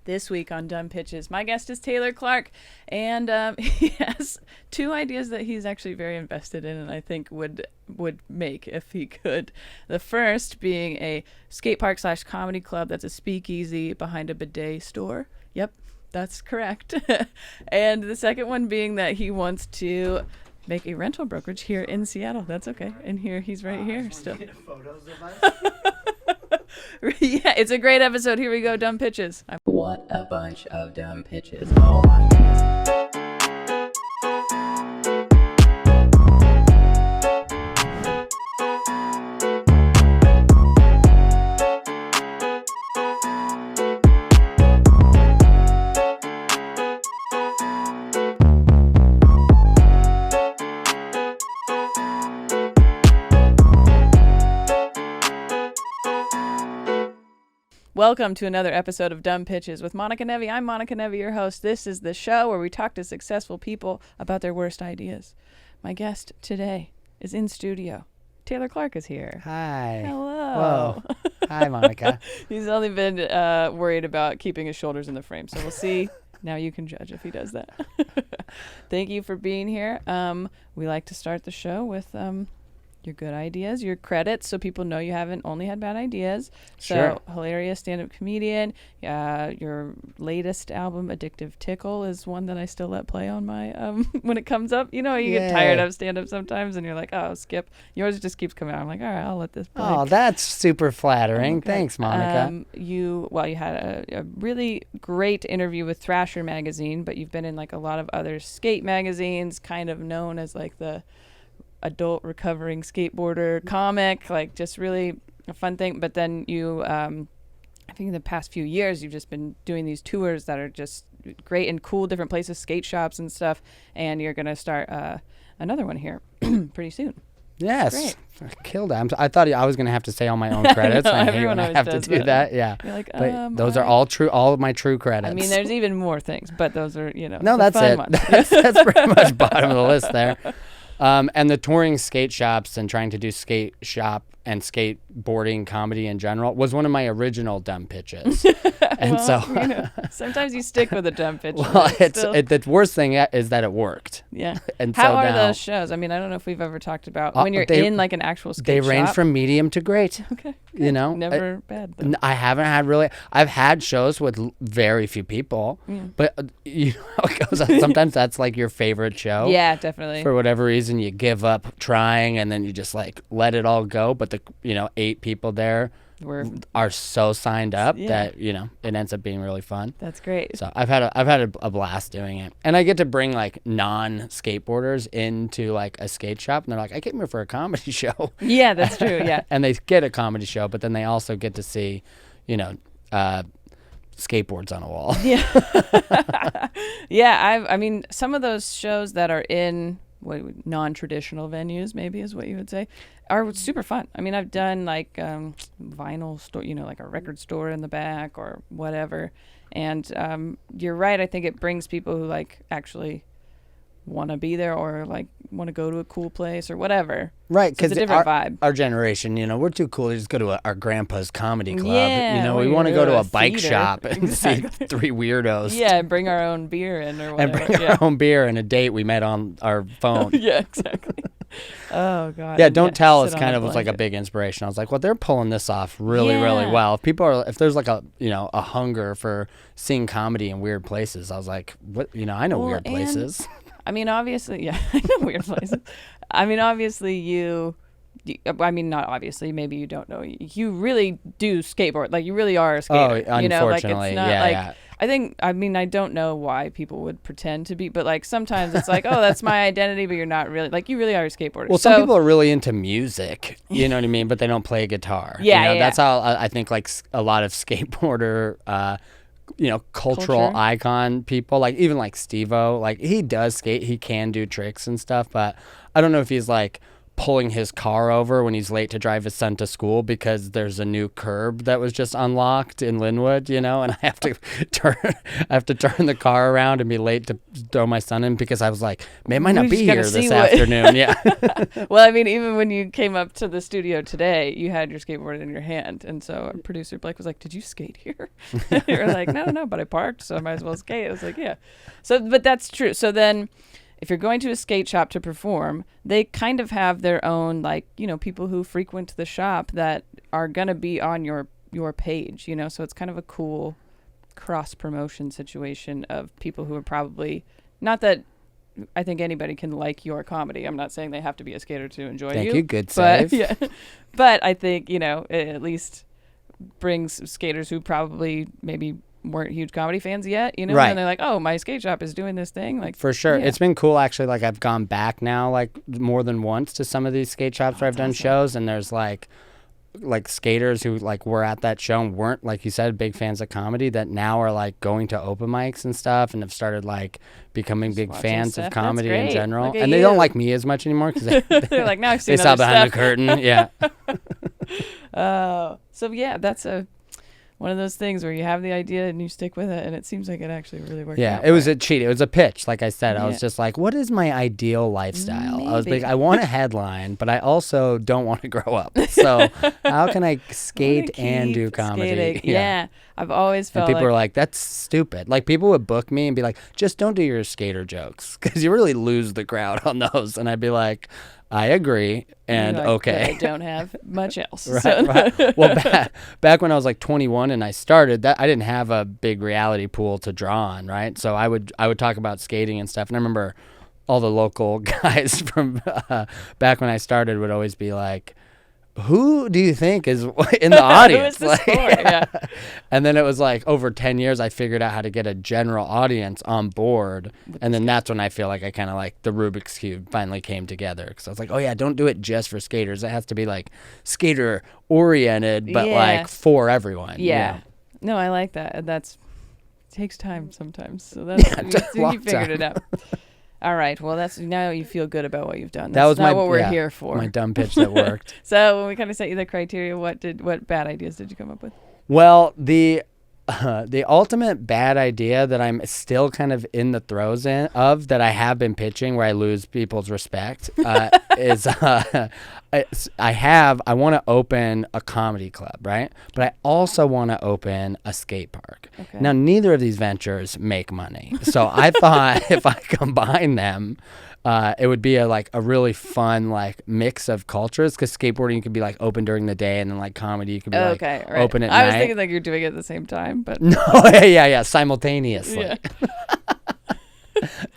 This week on Dumb Pitches, my guest is Taylor Clark, and he has two ideas that he's actually very invested in and I think would make if he could. The first being a skate park / comedy club that's a speakeasy behind a bidet store. Yep, that's correct. And the second one being that he wants to make a rental brokerage here in Seattle. That's okay. And here, he's right here still. Photos of us? Yeah, it's a great episode. Here we go, Dumb Pitches. What a bunch of dumb pitches. Oh my goodness. Welcome to another episode of Dumb Pitches with Monica Nevi. I'm Monica Nevi, your host. This is the show where we talk to successful people about their worst ideas. My guest today is in studio. Taylor Clark is here. Hi. Hello. Whoa. Hi, Monica. He's only been worried about keeping his shoulders in the frame, so we'll see. Now you can judge if he does that. Thank you for being here. We like to start the show with your good ideas, your credits, so people know you haven't only had bad ideas. Sure. So, hilarious stand-up comedian. Your latest album, Addictive Tickle, is one that I still let play on my when it comes up. You know, you get tired of stand-up sometimes, and you're like, oh, skip. Yours just keeps coming out. I'm like, all right, I'll let this play. Oh, that's super flattering. Okay. Thanks, Monica. You had a really great interview with Thrasher magazine, but you've been in like a lot of other skate magazines, kind of known as like the adult recovering skateboarder comic, like just really a fun thing. But then you I think in the past few years you've just been doing these tours that are just great and cool, different places, skate shops and stuff, and you're gonna start another one here pretty soon. Yes. Killed it. I thought I was going to have to say all my own credits. I hate when I have to do that. Yeah. You're like, but those are all true, all of my true credits. I mean, there's even more things, but those are, you know, no, the that's fun it. ones. That's pretty much bottom of the list there. And the touring skate shops and trying to do skate shop and skateboarding comedy in general was one of my original dumb pitches. And you know, sometimes you stick with a dumb pitch. Well, the worst thing is that it worked. Yeah. And how so are now, those shows? I mean, I don't know if we've ever talked about when you're in like an actual skate They shop. range from medium to great. Okay. You know, never bad. Though. I haven't had really. I've had shows with very few people, but you know how it goes. Sometimes that's like your favorite show. Yeah, definitely. For whatever reason, you give up trying, and then you just like let it all go. But the 8 people there are so signed up that it ends up being really fun. That's great. So I've had a blast doing it, and I get to bring like non-skateboarders into like a skate shop, and they're like, I came here for a comedy show. Yeah, that's true. Yeah. And they get a comedy show, but then they also get to see, skateboards on a wall. Yeah. Yeah. I mean, some of those shows that are in non-traditional venues, maybe is what you would say, are super fun. I mean, I've done like vinyl store, like a record store in the back or whatever. And you're right. I think it brings people who like actually want to be there or like want to go to a cool place or whatever. Right, because it's a different vibe. Our generation, we're too cool to just go to our grandpa's comedy club. Yeah, we want to go to a bike theater. Shop and see 3 weirdos. Yeah, and bring our own beer in or whatever. And bring our own beer and a date we met on our phone. Yeah, exactly. Oh God. Yeah, Don't Tell is sit kind on of was like a blanket. I was like, well, they're pulling this off really, really well. If there's like a hunger for seeing comedy in weird places, I was like, what? I know weird places. I mean, obviously, yeah, I know weird places. I mean, obviously not obviously, maybe you don't know. You really do skateboard. Like, you really are a skater. Oh, unfortunately, like, it's not, yeah. I don't know why people would pretend to be, but like sometimes it's like, oh, that's my identity, but you're not really. Like, you really are a skateboarder. Well, some people are really into music, you know what I mean? But they don't play guitar. Yeah, That's how I think like a lot of skateboarder cultural icon people, like even like Steve-O, like he does skate, he can do tricks and stuff, but I don't know if he's like pulling his car over when he's late to drive his son to school because there's a new curb that was just unlocked in Linwood, and I have to turn the car around and be late to throw my son in because I was like, man, I might not be here this afternoon. Yeah. Well, I mean, even when you came up to the studio today, you had your skateboard in your hand, and so our producer Blake was like, "Did you skate here?" You were like, "No, but I parked, so I might as well skate." I was like, "Yeah." So, but that's true. So then, if you're going to a skate shop to perform, they kind of have their own, like, people who frequent the shop that are going to be on your page, so it's kind of a cool cross promotion situation of people who are probably, not that I think anybody can like your comedy. I'm not saying they have to be a skater to enjoy you. Thank you. Good save. But I think, it at least brings skaters who probably maybe weren't huge comedy fans yet, Right. And they're like, oh, my skate shop is doing this thing. Like, for sure. yeah. It's been cool, actually. Like, I've gone back now, like, more than once to some of these skate shops where I've done shows, and there's like skaters who like were at that show and weren't, like you said, big fans of comedy that now are like going to open mics and stuff and have started like becoming big fans of comedy in general. And they don't like me as much anymore because they're like, now I've seen they saw behind the curtain. Yeah. So yeah, that's one of those things where you have the idea and you stick with it, and it seems like it actually really worked out. Yeah, it was a cheat. It was a pitch. Like I said, I was just like, what is my ideal lifestyle? I was like, I want a headline, but I also don't want to grow up. So how can I skate and do comedy? Skating. Yeah. I've always felt and people were like, that's stupid. Like, people would book me and be like, just don't do your skater jokes because you really lose the crowd on those. And I'd be like, I agree, and like, okay. I don't have much else. Right. Well, back when I was like 21 and I started, that I didn't have a big reality pool to draw on, right? So I would talk about skating and stuff, and I remember all the local guys from back when I started would always be like, who do you think is in the audience? Who is this for? Yeah. And then it was like over 10 years, I figured out how to get a general audience on board. And then that's when I feel like I kind of like the Rubik's Cube finally came together. Because I was like, oh, yeah, don't do it just for skaters. It has to be like skater oriented, but like for everyone. Yeah. No, I like that. It takes time sometimes. So that's you figured it out. All right. Well, now you feel good about what you've done. That's what we're here for. My dumb pitch that worked. So when we kind of set you the criteria, what bad ideas did you come up with? Well, the ultimate bad idea that I'm still kind of in the throes of that I have been pitching where I lose people's respect is I want to open a comedy club, right? But I also want to open a skate park. Okay. Now, neither of these ventures make money. So I thought if I combine them, it would be a really fun like mix of cultures because skateboarding could be like open during the day and then like comedy you could be open at night. I was thinking like you're doing it at the same time, but no, yeah, simultaneously. Yeah.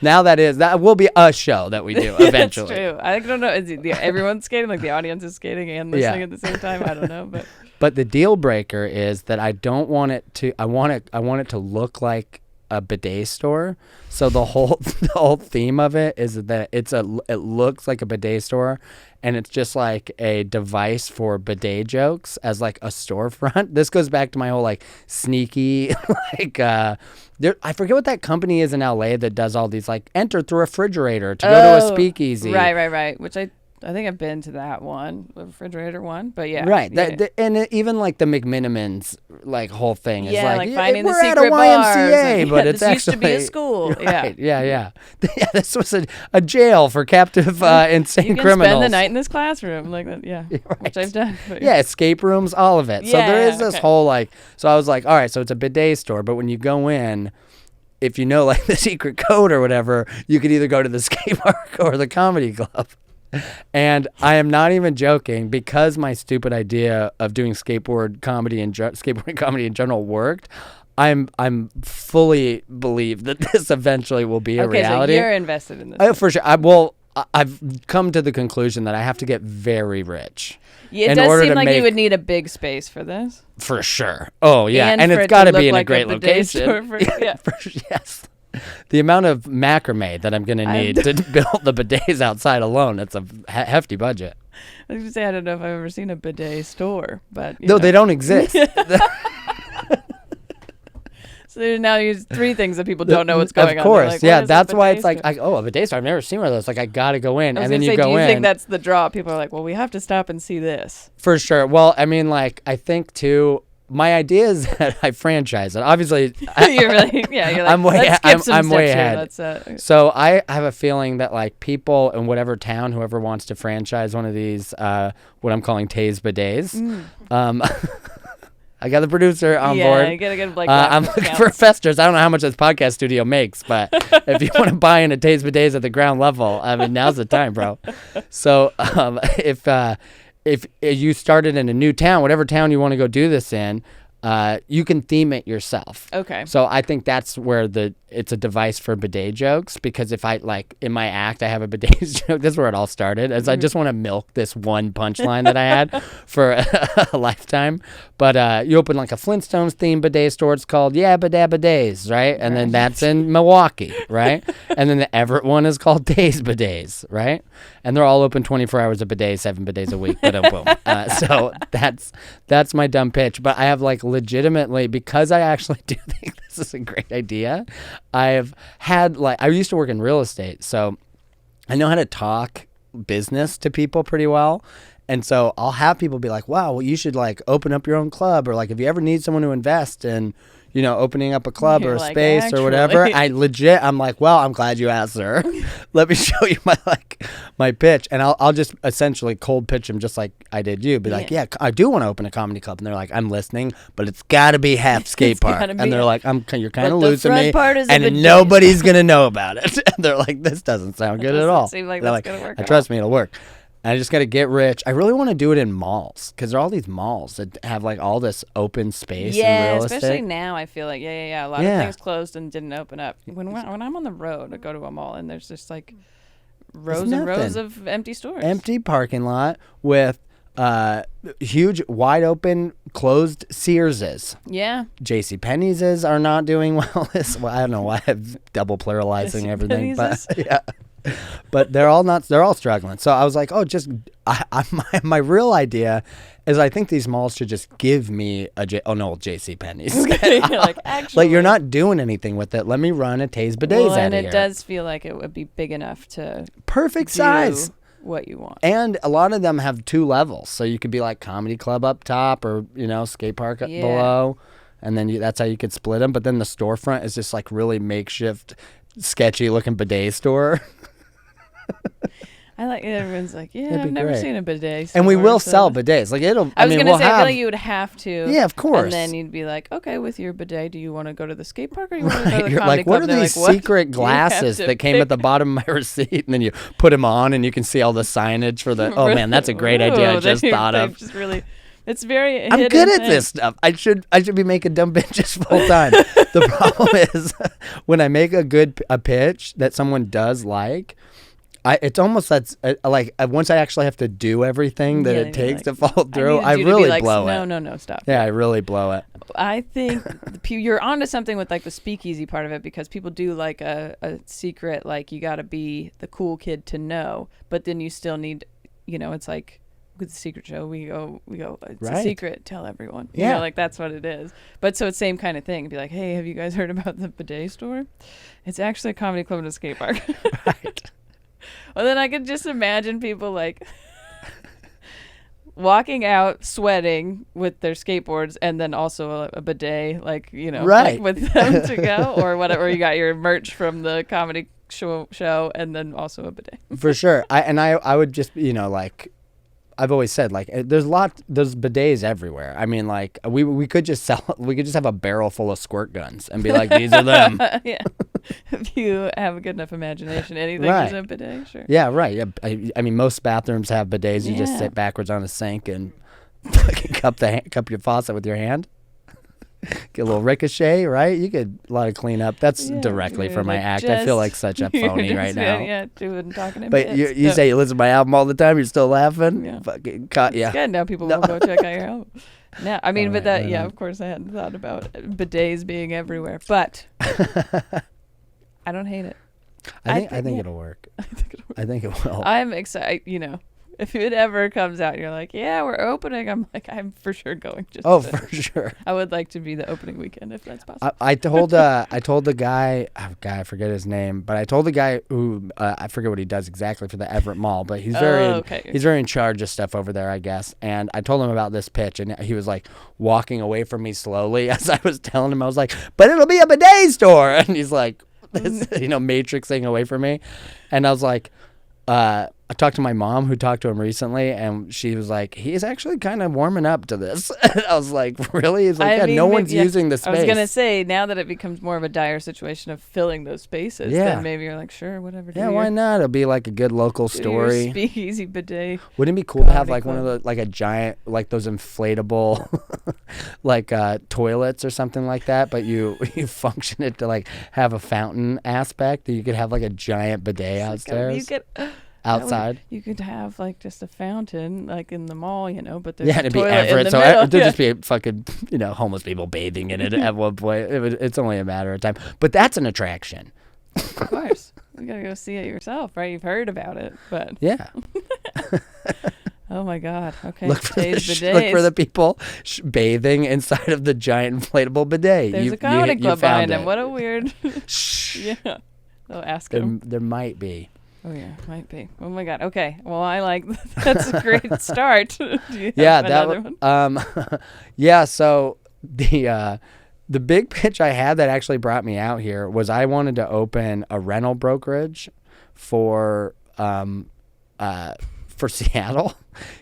Now that will be a show that we do eventually. That's true. I don't know. Is everyone's skating? Like the audience is skating and listening at the same time? I don't know, but the deal breaker is that I don't want it to. I want it to look like a bidet store. So the whole theme of it is that it looks like a bidet store, and it's just like a device for bidet jokes as like a storefront. This goes back to my whole like sneaky like I forget what that company is in LA that does all these like enter through a refrigerator to go to a speakeasy. Right. Which I think I've been to that one, the refrigerator one, but yeah. Right. And even like the McMinimans like whole thing is like finding the we're secret at a YMCA, bars. But it's this actually used to be a school. Right. Yeah. Yeah, this was a jail for captive insane criminals. You can spend the night in this classroom like that. Yeah. Right. Which I've done. But yeah, escape rooms, all of it. So there is this whole like. So I was like, all right, so it's a bidet store, but when you go in, if you know like the secret code or whatever, you could either go to the skate park or the comedy club. And I am not even joking because my stupid idea of doing skateboarding comedy in general worked. I'm fully believe that this eventually will be a reality. So you're invested in this. For sure. I've come to the conclusion that I have to get very rich. Yeah, it does seem like you would need a big space for this. For sure. Oh yeah, and it's got to be in a great location. Yes. The amount of macrame that I'm going to need to build the bidets outside alone, it's a hefty budget. I was going to say, I don't know if I've ever seen a bidet store, but... No, they don't exist. So there's now there's 3 things that people don't know what's going on. Of They're course, like, yeah. what is That's a why bidet it's like, store? a bidet store. I've never seen one of those. Like, I gotta go in, I was and then gonna you say, go do you in. think that's the draw? People are like, well, we have to stop and see this. For sure. Well, I mean, like, I think too. My idea is that I franchise it. Obviously, You're really, yeah. You're like, I'm way- let's skip some I'm way steps ahead. here. So I have a feeling that like people in whatever town, whoever wants to franchise one of these, what I'm calling Taze bidets, I got the producer on board. Yeah, you gotta get like. I'm looking for investors. I don't know how much this podcast studio makes, but if you want to buy into Taze bidets at the ground level, I mean, now's the time, bro. So if you started in a new town, whatever town you want to go do this in, you can theme it yourself. Okay. So I think that's where it's a device for bidet jokes, because if I like in my act I have a bidet joke, that's where it all started. As I just want to milk this one punchline that I had for a lifetime. But you open like a Flintstones themed bidet store. It's called Yabba Bidets, right? And then that's in Milwaukee, right? And then the Everett one is called Days Bidets, right? And they're all open 24 hours a bidet, 7 bidets a week. Boom. So that's my dumb pitch. But I have like legitimately, because I actually do think this is a great idea, I've had like, I used to work in real estate, so I know how to talk business to people pretty well. And so I'll have people be like, wow, well, you should like open up your own club, or like if you ever need someone to invest in, you know, opening up a club You're or a like, space or whatever. actually. I'm like, well, I'm glad you asked, sir. Let me show you my pitch. And I'll just essentially cold pitch them just like I did you. Be like, yeah, I do want to open a comedy club. And they're like, I'm listening, but it's got to be half skate park. gotta And be they're like, you're kind of the losing front me. part is a And bidet. nobody's going to know about it. And they're like, this doesn't sound good at doesn't all. seem like They're that's gonna work at Trust me, it'll work. And I just got to get rich. I really want to do it in malls, because there are all these malls that have like all this open space Yeah, in real especially estate. now. I feel like a lot Yeah. of things closed and didn't open up. When I'm on the road, I go to a mall and there's just like rows and rows nothing. of empty stores. Empty parking lot with huge, wide open, closed Searses. Yeah. J.C. Penney's are not doing well. I don't know why I'm double pluralizing everything, but yeah. But they're all struggling. So I was like, my real idea is I think these malls should just give me J.C. Penney's. You're like, actually, Like, you're not doing anything with it. Let me run a Taze Bidets well, out and of it here. does feel like it would be big enough to Perfect do size. what you want. And a lot of them have 2 levels. So you could be like comedy club up top, or, you know, skate park up below. And then that's how you could split them. But then the storefront is just like really makeshift, sketchy looking bidet store. I like everyone's like, yeah, That'd be I've never great. seen a bidet. And we store, will so- sell bidets. Like I was mean, gonna we'll say, I have, feel like you would have to. Yeah, of course. And then you'd be like, okay, with your bidet, do you want to go to the skate park or you want to go to Right. the You're comedy like, what club? are And they're these like, what secret do you have glasses to that came at the pick? bottom of my receipt? And then you put them on and you can see all the signage for the. Oh man, that's a great idea. I Ooh, just thought they of. Just really, it's very. I'm hidden good at thing. this stuff. I should be making dumb bitches full time. The problem is when I make a pitch that someone does like, it's almost once I actually have to do everything that Yeah, it you're takes to like, follow through, needed I you to be really like, blow it. No, stop. Yeah, I really blow it. I think you're onto something with like the speakeasy part of it, because people do like a secret, like you got to be the cool kid to know, but then you still need, you know, it's like with the secret show, we go, it's a Right. secret, tell everyone. You Yeah. know, like that's what it is. But so it's same kind of thing. Be like, hey, have you guys heard about the bidet store? It's actually a comedy club and a skate park. Right. Well, then I could just imagine people like walking out sweating with their skateboards and then also a bidet, like, you know, Right. like with them to go, or whatever. You got your merch from the comedy show and then also a bidet. For sure. I would just, you know, like, I've always said, like, there's bidets everywhere. I mean, like, we could just have a barrel full of squirt guns and be like, these are them. Yeah. If you have a good enough imagination, anything Right. is a bidet, sure. Yeah, right. Yeah. I mean, most bathrooms have bidets. You just Yeah. sit backwards on a sink and fucking cup your faucet with your hand. Get a little ricochet, right? You get a lot of cleanup. That's Yeah, directly you're from my like, act. I feel like just- such a you're phony right just, now. Yeah, doing talking in But bits. you No. say you listen to my album all the time. You're still laughing. Yeah. Fucking cut. It's Yeah. good. Now people No. will go check out your album. No, I mean, All but right, that, right yeah, on. of course, I hadn't thought about bidets being everywhere, but I don't hate it. I think yeah. it'll work. I think it'll work. I think it will. I'm excited. You know, if it ever comes out, you're like, yeah, we're opening. I'm like, I'm for sure going. Just Oh, to- for sure. I would like to be the opening weekend if that's possible. I told the guy, I forget his name, but I told the guy who I forget what he does exactly for the Everett Mall, but he's he's very in charge of stuff over there, I guess. And I told him about this pitch, and he was like walking away from me slowly as I was telling him. I was like, but it'll be a bidet store, and he's like, matrixing away from me, and I was like, I talked to my mom who talked to him recently, and she was like, he's actually kind of warming up to this. I was like, really? He's like, no one's using the space. I was going to say, now that it becomes more of a dire situation of filling those spaces, then maybe you're like, sure, whatever. Yeah, why not? It'll be like a good local story. Speakeasy bidet. Wouldn't it be cool to have like one of the, like a giant, like those inflatable, like toilets or something like that, but you function it to like have a fountain aspect that you could have like a giant bidet outstairs. Outside, you could have like just a fountain, like in the mall, but there's it'd be Everett, so there'd just be fucking, homeless people bathing in it at one point. It's only a matter of time, but that's an attraction. Of course, you gotta go see it yourself, right? You've heard about it, but yeah. Oh my God! Okay, look for the people bathing inside of the giant inflatable bidet. There's a comedy club behind them. What a weird. Yeah, they'll ask him. There might be. Oh yeah, might be. Oh my God. Okay. Well, I like that's a great start. Do you have another one? Yeah. So the big pitch I had that actually brought me out here was I wanted to open a rental brokerage for Seattle,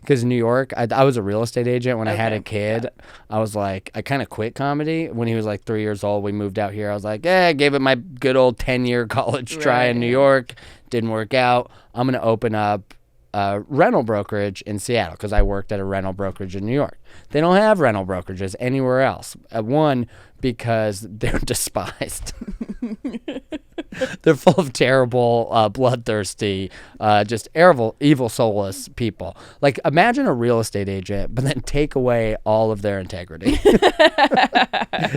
because New York, I was a real estate agent when I had a kid. Yeah. I was like, I kind of quit comedy when he was like 3 years old. We moved out here. I was like, I gave it my good old 10-year college try in New York. Didn't work out. I'm going to open up a rental brokerage in Seattle, because I worked at a rental brokerage in New York. They don't have rental brokerages anywhere else. One, because they're despised. They're full of terrible, bloodthirsty, just evil, soulless people. Like, imagine a real estate agent, but then take away all of their integrity.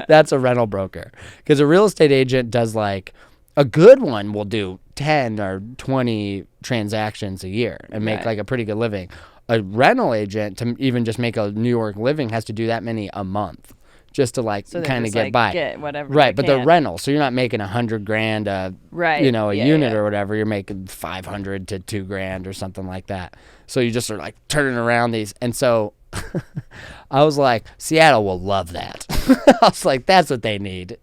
That's a rental broker. Because a real estate agent does like, a good one will do 10 or 20 transactions a year and make like a pretty good living. A rental agent, to even just make a New York living, has to do that many a month just to like kind of get by. Get whatever. Right, but they're rental, so you're not making $100,000 a unit or whatever. You're making $500 to $2,000 or something like that. So you just are like turning around these, and so I was like, Seattle will love that. I was like, that's what they need,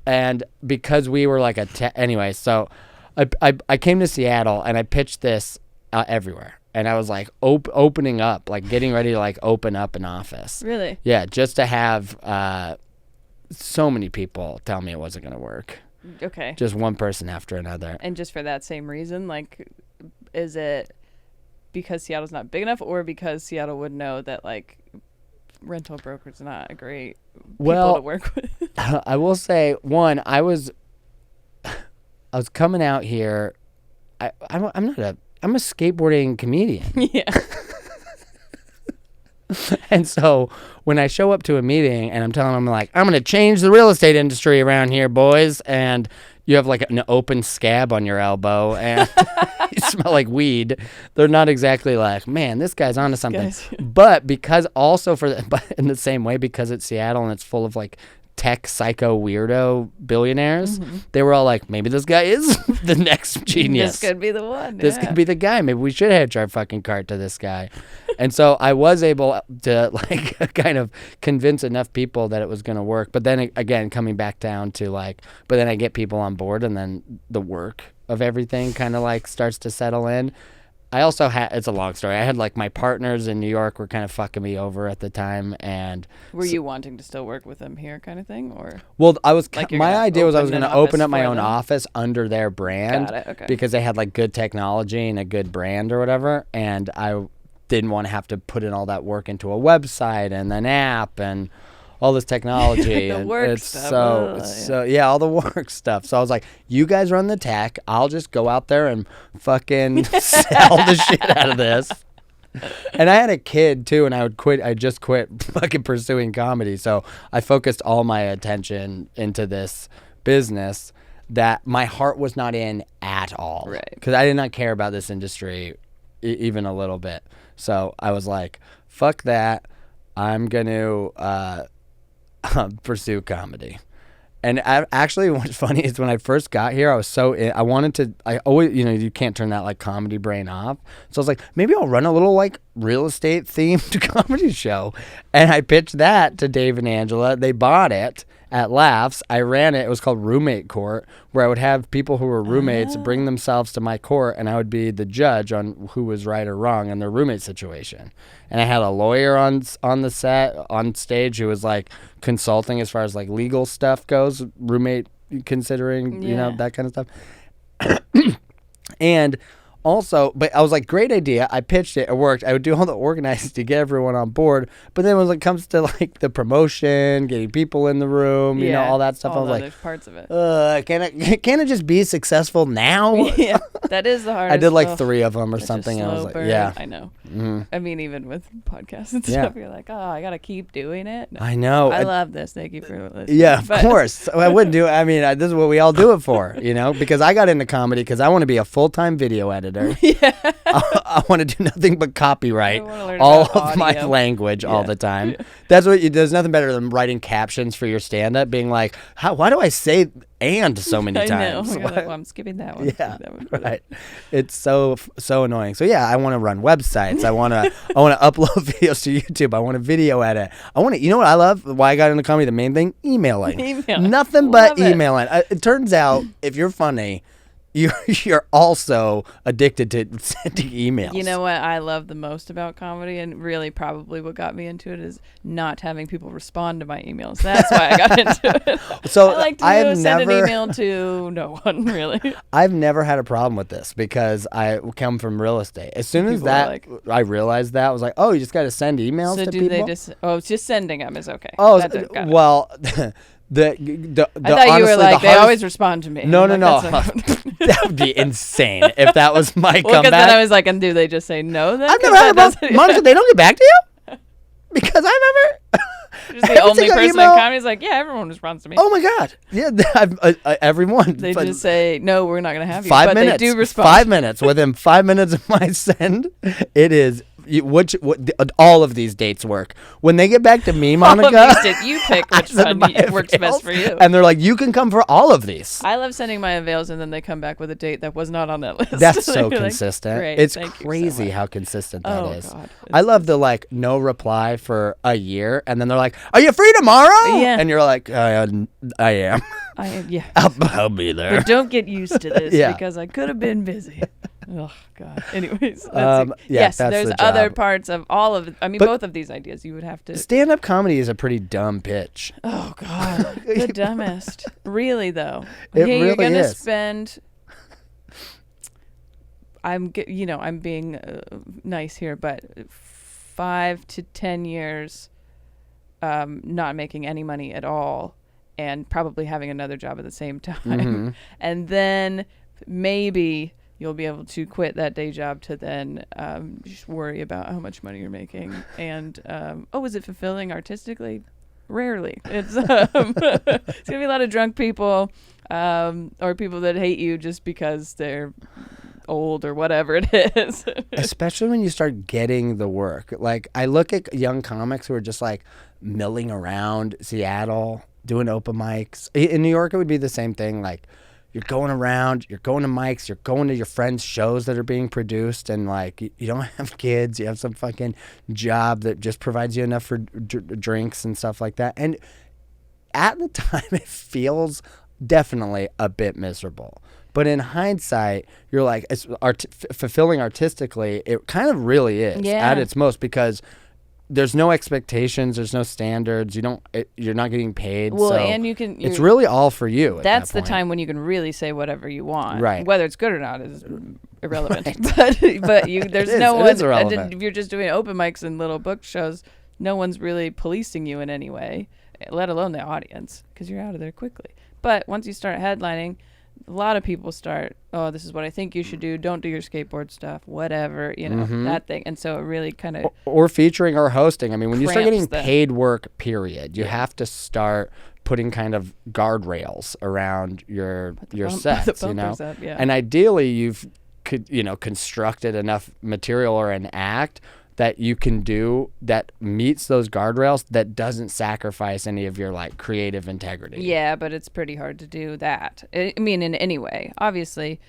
And because we were like anyway, so I came to Seattle and I pitched this everywhere. And I was like opening up, like getting ready to like open up an office. Really? Yeah, just to have so many people tell me it wasn't going to work. Okay. Just one person after another. And just for that same reason, like, is it because Seattle's not big enough, or because Seattle would know that like rental brokers are not a great people to work with? I will say, one, I was coming out here. I'm a skateboarding comedian. Yeah. And so when I show up to a meeting and I'm telling them, like, I'm going to change the real estate industry around here, boys, and you have like an open scab on your elbow and you smell like weed, they're not exactly like, man, this guy's onto something. But because also but in the same way, because it's Seattle and it's full of like tech psycho weirdo billionaires, they were all like, maybe this guy is the next genius. This could be the one. This could be the guy. Maybe we should hitch our fucking cart to this guy. And so I was able to like kind of convince enough people that it was going to work. But then again, coming back down to like, but then I get people on board and then the work of everything kind of like starts to settle in. I also had, it's a long story. I had like my partners in New York were kind of fucking me over at the time. And were you wanting to still work with them here kind of thing, or? Well, I was, like my idea was I was going to open up my own office under their brand. Got it, okay. Because they had like good technology and a good brand or whatever. And I didn't want to have to put in all that work into a website and an app and all this technology. The and work it's stuff. So yeah, all the work stuff. So I was like, you guys run the tech. I'll just go out there and fucking sell the shit out of this. And I had a kid too, and I just quit fucking pursuing comedy. So I focused all my attention into this business that my heart was not in at all. Right. Because I did not care about this industry even a little bit. So I was like, fuck that. I'm going to pursue comedy. And actually, what's funny is when I first got here, I was I always, you can't turn that like comedy brain off. So I was like, maybe I'll run a little like real estate themed comedy show. And I pitched that to Dave and Angela. They bought it at Laughs. I ran it. It was called Roommate Court, where I would have people who were roommates bring themselves to my court, and I would be the judge on who was right or wrong in their roommate situation. And I had a lawyer on the set, on stage, who was like consulting as far as like legal stuff goes, roommate considering, that kind of stuff. And also, but I was like, great idea. I pitched it. It worked. I would do all the organizing to get everyone on board. But then when it comes to like the promotion, getting people in the room, all that stuff, I was like, there's parts of it. Can it just be successful now? Yeah, that is the hardest. I did like 3 of them or Such a something. And I was slow like, burn. yeah. I know. Mm-hmm. I mean, even with podcasts and stuff, you're like, oh, I got to keep doing it. No. I know. I love this. Thank you for listening. Yeah, of course. I wouldn't do it. I mean, this is what we all do it for, because I got into comedy because I want to be a full-time video editor. Yeah. I want to do nothing but copyright learn all about of my audio. language all the time. Yeah. That's what there's nothing better than writing captions for your stand-up, being like, why do I say "and" so many times? I know. Well, I'm skipping that one. Yeah, That one. right. It's so annoying. So yeah, I want to run websites. I want to upload videos to YouTube. I want to video edit. I want to. You know what I love? Why I got into comedy? The main thing: emailing. Nothing but emailing. It turns out if you're funny, you're also addicted to sending emails. You know what I love the most about comedy, and really probably what got me into it, is not having people respond to my emails. That's why I got into it. So I like to send an email to no one, really. I've never had a problem with this because I come from real estate. As soon as I realized that, I was like, oh, you just got to send emails to people? So do they just, just sending them is okay. Oh, got it. well... I thought you were like, they always respond to me. No. That would be insane if that was my well, comeback. because then I was like, and do they just say no then? I've never had a problem. Monica, they don't get back to you? Because I've never... Just the only person in comedy is like, yeah, everyone responds to me. Oh my God. Yeah, everyone. They just say, no, we're not going to have you. 5 minutes. They do respond. 5 minutes. Within 5 minutes of my send, it is... all of these dates work. When they get back to me, Monica, you pick which one works best for you. And they're like, you can come for all of these. I love sending my avails, and then they come back with a date that was not on that list. That's so consistent. Great, it's so crazy how consistent that is. God. I love the like no reply for a year, and then they're like, are you free tomorrow? Yeah. And you're like, I am. Yeah. I'll be there. But don't get used to this because I could have been busy. Oh God. Anyways, yes, there's other parts of all of it. I mean, both of these ideas you would have to. Stand-up comedy is a pretty dumb pitch. Oh God, the dumbest. Really though. It really you're gonna is. spend. I'm being nice here, but 5 to 10 years, not making any money at all, and probably having another job at the same time, and then maybe you'll be able to quit that day job to then just worry about how much money you're making. And, is it fulfilling artistically? Rarely. It's going to be a lot of drunk people or people that hate you just because they're old or whatever it is. Especially when you start getting the work. Like, I look at young comics who are just like milling around Seattle, doing open mics. In New York, it would be the same thing. Like, you're going around, you're going to mics, you're going to your friends' shows that are being produced, and like you don't have kids, you have some fucking job that just provides you enough for drinks and stuff like that. And at the time, it feels definitely a bit miserable. But in hindsight, you're like, it's fulfilling artistically. It kind of really is at its most, because there's no expectations, there's no standards. You're not getting paid. Well, so and it's really all for you. That's the time when you can really say whatever you want. Right. Whether it's good or not is irrelevant. Right. But there's no one. It is irrelevant. If you're just doing open mics and little book shows, no one's really policing you in any way, let alone the audience, because you're out of there quickly. But once you start headlining, a lot of people start, oh, this is what I think you should do. Don't do your skateboard stuff, whatever, that thing. And so it really kind of... Or featuring or hosting. I mean, when you start getting paid work, period, you have to start putting kind of guardrails around your sets, the bumpers up, And ideally, you've constructed enough material or an act that you can do that meets those guardrails that doesn't sacrifice any of your like creative integrity. Yeah, but it's pretty hard to do that. I mean, in any way. Obviously,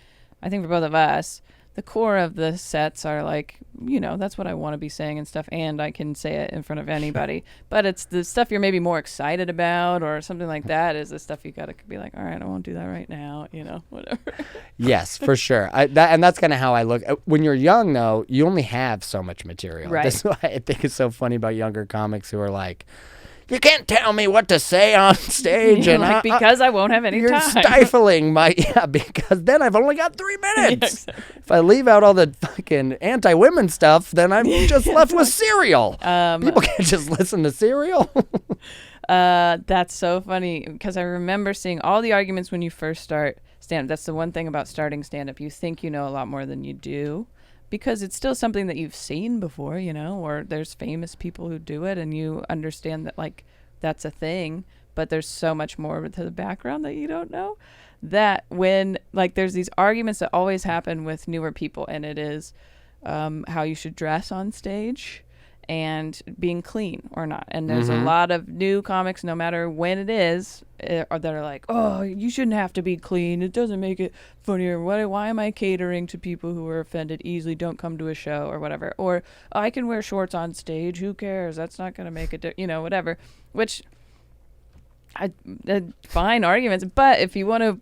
I think for both of us, the core of the sets are like, that's what I want to be saying and stuff, and I can say it in front of anybody. But it's the stuff you're maybe more excited about or something like that is the stuff you got to be like, all right, I won't do that right now, whatever. Yes, for sure. That's kind of how I look. When you're young, though, you only have so much material. Right. That's why I think it's so funny about younger comics who are like, you can't tell me what to say on stage. And because I won't have any you're time. stifling my, because then I've only got 3 minutes. Yeah, exactly. If I leave out all the fucking anti-women stuff, then I'm just left with Serial. People can't just listen to Serial. That's so funny because I remember seeing all the arguments when you first start stand-up. That's the one thing about starting stand-up. You think you know a lot more than you do. Because it's still something that you've seen before, or there's famous people who do it and you understand that like that's a thing, but there's so much more to the background that you don't know. That when like there's these arguments that always happen with newer people, and it is how you should dress on stage and being clean or not. And there's a lot of new comics, no matter when it is, that are like, oh, you shouldn't have to be clean. It doesn't make it funnier. Why am I catering to people who are offended easily? Don't come to a show or whatever. Or I can wear shorts on stage. Who cares? That's not going to make it, whatever. Which, fine arguments. But if you want to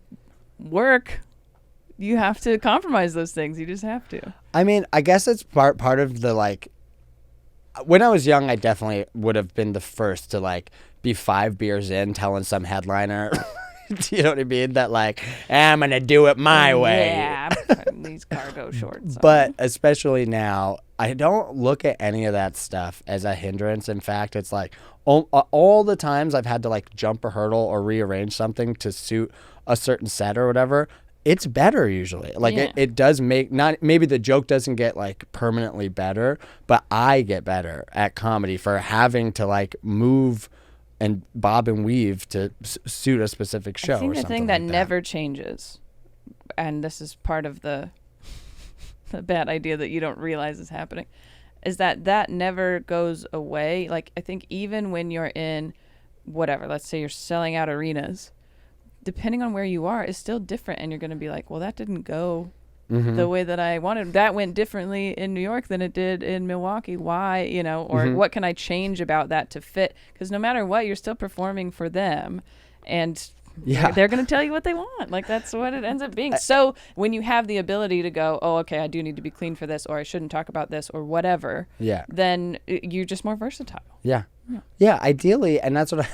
work, you have to compromise those things. You just have to. I mean, I guess it's part of the like, when I was young, I definitely would have been the first to like be 5 beers in telling some headliner, you know what I mean? That like, I'm going to do it my way. Yeah, these cargo shorts. But especially now, I don't look at any of that stuff as a hindrance. In fact, it's like all the times I've had to like jump a hurdle or rearrange something to suit a certain set or whatever, it's better usually. Like it does make, not maybe the joke doesn't get like permanently better, but I get better at comedy for having to like move and bob and weave to suit a specific show. I think or the something thing that like never changes, and this is part of the bad idea that you don't realize is happening, is that never goes away. Like I think even when you're in whatever, let's say you're selling out arenas, depending on where you are, is still different, and you're going to be like, well, that didn't go the way that I wanted. That went differently in New York than it did in Milwaukee. Why, or what can I change about that to fit? Because no matter what, you're still performing for them, and they're going to tell you what they want. Like that's what it ends up being. So when you have the ability to go, oh, okay, I do need to be clean for this, or I shouldn't talk about this, or whatever, then you're just more versatile. Yeah, ideally, and that's what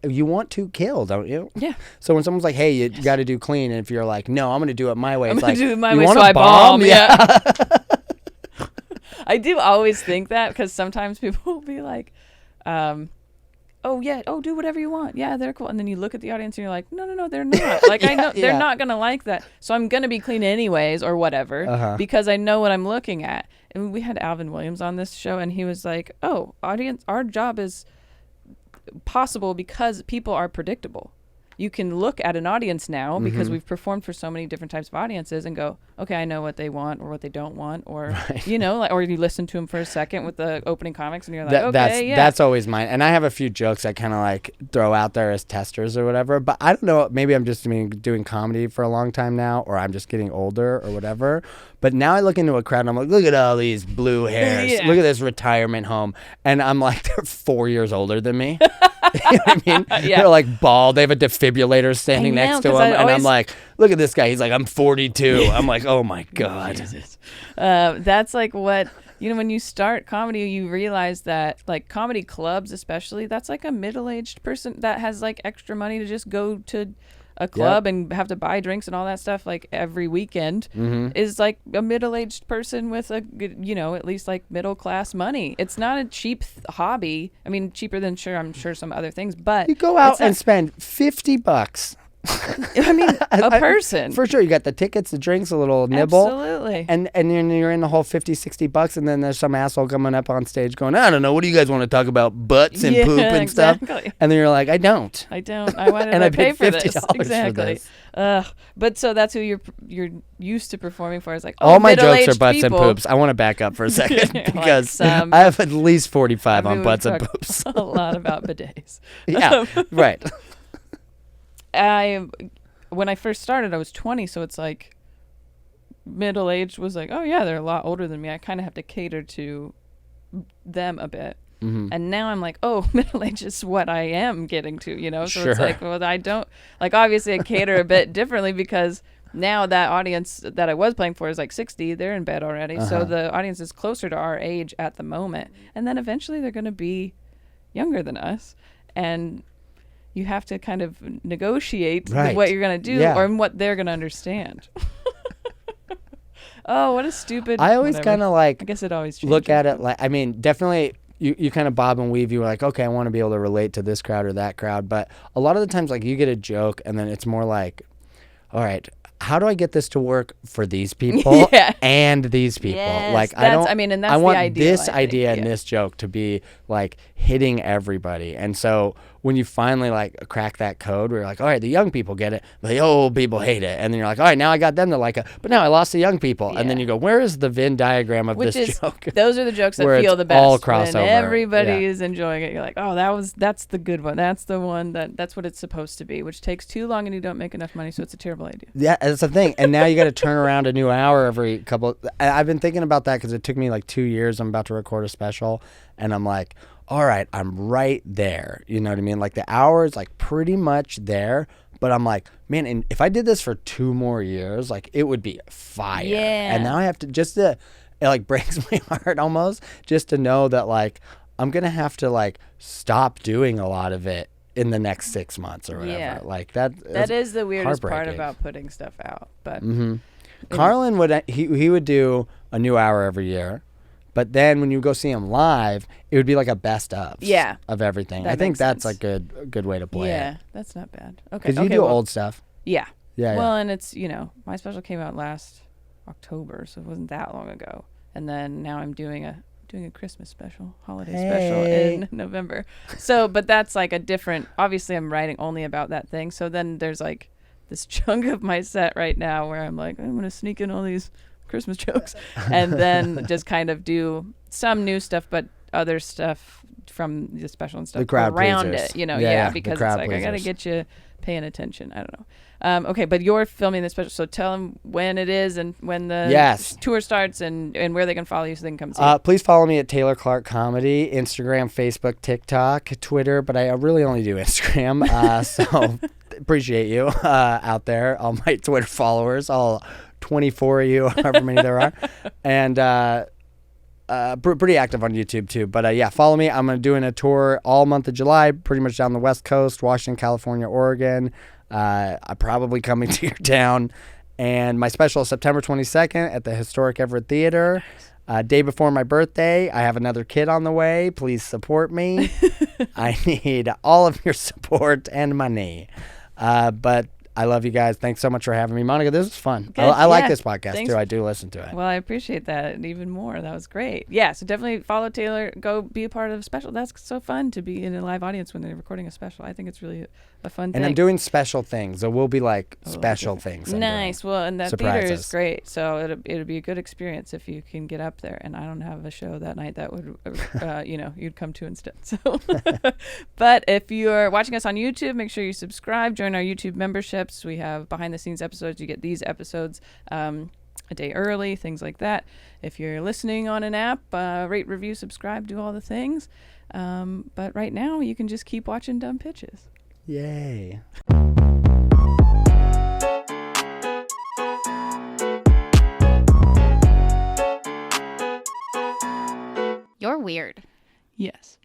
you want to kill, don't you? Yeah. So when someone's like, "Hey, you got to do clean," and if you're like, "No, I'm going to do it my way," it's like, do it my you way, want so a I bomb? Yeah. I do always think that because sometimes people will be like, "Oh yeah, do whatever you want. Yeah, they're cool," and then you look at the audience and you're like, "No, they're not. Like I know they're not gonna like that, so I'm gonna be clean anyways, or whatever, because I know what I'm looking at." And we had Alvin Williams on this show, and he was like, "Oh, audience, our job is possible because people are predictable. You can look at an audience now because we've performed for so many different types of audiences and go, okay, I know what they want or what they don't want, or or you listen to them for a second with the opening comics and you're like, that's always mine. And I have a few jokes I kind of like throw out there as testers or whatever, but I don't know, maybe I'm just doing comedy for a long time now, or I'm just getting older or whatever. But now I look into a crowd and I'm like, look at all these blue hairs. Look at this retirement home. And I'm like, they're 4 years older than me. You know what I mean? They're like bald. They have a defibrillator standing next to them. And I'm like, look at this guy. He's like, I'm 42. I'm like, oh my God. That's like what, when you start comedy, you realize that like comedy clubs, especially, that's like a middle-aged person that has like extra money to just go to a club and have to buy drinks and all that stuff like every weekend is like a middle-aged person with a at least like middle-class money. It's not a cheap hobby. I mean, cheaper than I'm sure some other things, but you go out and spend $50 I mean, a person. For sure. You got the tickets, the drinks, a little nibble. Absolutely. And then you're in the whole $50-$60, and then there's some asshole coming up on stage going, I don't know, what do you guys want to talk about? Butts and poop and exactly. stuff? And then you're like, I don't. I don't. I wanted And to I pay paid for this. $50 Exactly. for this. But so that's who you're used to performing for. Is like All my jokes are middle-aged butts people. and poops. I want to back up for a second Like because some- I have at least 45 I mean, on we've butts and talked poops. A lot about bidets. Yeah, right. When I first started, I was 20, so it's like middle-aged was like, oh yeah, they're a lot older than me. I kind of have to cater to them a bit. Mm-hmm. And now I'm like, oh, middle age is what I am getting to, you know? So Sure. it's like, well, I don't, like, obviously I cater a bit differently because now that audience that I was playing for is like 60. They're in bed already. So Uh-huh. the audience is closer to our age at the moment. And then eventually they're going to be younger than us. And you have to kind of negotiate Right. what you're going to do Yeah. or what they're going to understand. Oh, what a stupid. I always whatever. kind of like I guess it always changes. look at it like, I mean, definitely you kind of bob and weave. You're like, okay, I want to be able to relate to this crowd or that crowd. But a lot of the times, like, you get a joke and then it's more like, all right, how do I get this to work for these people Yeah. and these people? Yes, Like, I that's- don't. I mean, and that's I the want ideal, this I think, idea and yeah. this joke to be like hitting everybody. And so when you finally like crack that code, where you're like, all right, the young people get it, but the old people hate it, and then you're like, all right, now I got them to like it, but now I lost the young people, and then Yeah. you go, where is the Venn diagram of Which this is joke? those are the jokes that Where feel it's the best. all When crossover. everybody Yeah. is enjoying it. You're like, oh, that's the good one. That's the one that's what it's supposed to be. Which takes too long and you don't make enough money, so it's a terrible idea. Yeah, that's the thing. And now you got to turn around a new hour every couple. I've been thinking about that because it took me like 2 years. I'm about to record a special, and I'm like, all right, I'm right there. You know what I mean? Like the hour is like pretty much there, but I'm like, man, and if I did this for 2 more years, like it would be fire. Yeah. And now I have to it like breaks my heart almost just to know that like I'm gonna have to like stop doing a lot of it in the next 6 months or whatever. Yeah. Like that. That is the weirdest part heartbreaking. about putting stuff out. But Mm-hmm. Carlin would he would do a new hour every year, but then when you go see him live, it would be like a best of Yeah. of everything. That I think makes that's sense. a good way to play yeah, it. that's not bad. Okay. Because you okay, do well, old stuff. Yeah. Yeah. Well, and it's, my special came out last October, so it wasn't that long ago. And then now I'm doing a Christmas special, holiday special Hey. in November. So, but that's like a different, obviously I'm writing only about that thing. So then there's like this chunk of my set right now where I'm like, I'm going to sneak in all these Christmas jokes and then just kind of do some new stuff, but other stuff from the special and stuff The crowd around pleasers. it, Yeah, the because it's crowd like, I got to pleasers. get you paying attention. I don't know. Okay, but you're filming this special, so tell them when it is and when the Yes. tour starts and where they can follow you so they can come see it. Please follow me at Taylor Clark Comedy, Instagram, Facebook, TikTok, Twitter, but I really only do Instagram. So appreciate you out there, all my Twitter followers, all 24 of you, however many there are, and pretty active on YouTube too. But yeah, follow me. I'm doing a tour all month of July, pretty much down the West Coast, Washington, California, Oregon. I'm probably coming to your town. And my special is September 22nd at the historic Everett Theater. Day before my birthday, I have another kid on the way. Please support me. I need all of your support and money. But I love you guys. Thanks so much for having me. Monica, this was fun. Good. I like Yeah. this podcast Thanks. too. I do listen to it. Well, I appreciate that and even more. That was great. Yeah, so definitely follow Taylor. Go be a part of a special. That's so fun to be in a live audience when they're recording a special. I think it's really a fun thing. And I'm doing special things. There will be like Oh, special different. things. I'm Nice. doing. Well, and that theater is Surprises. great. So it'll be a good experience if you can get up there. And I don't have a show that night that would, you'd come to instead. So, but if you're watching us on YouTube, make sure you subscribe. Join our YouTube memberships. We have behind the scenes episodes. You get these episodes a day early, things like that. If you're listening on an app, rate, review, subscribe, do all the things. But right now, you can just keep watching Dumb Pitches. Yay. You're weird. Yes.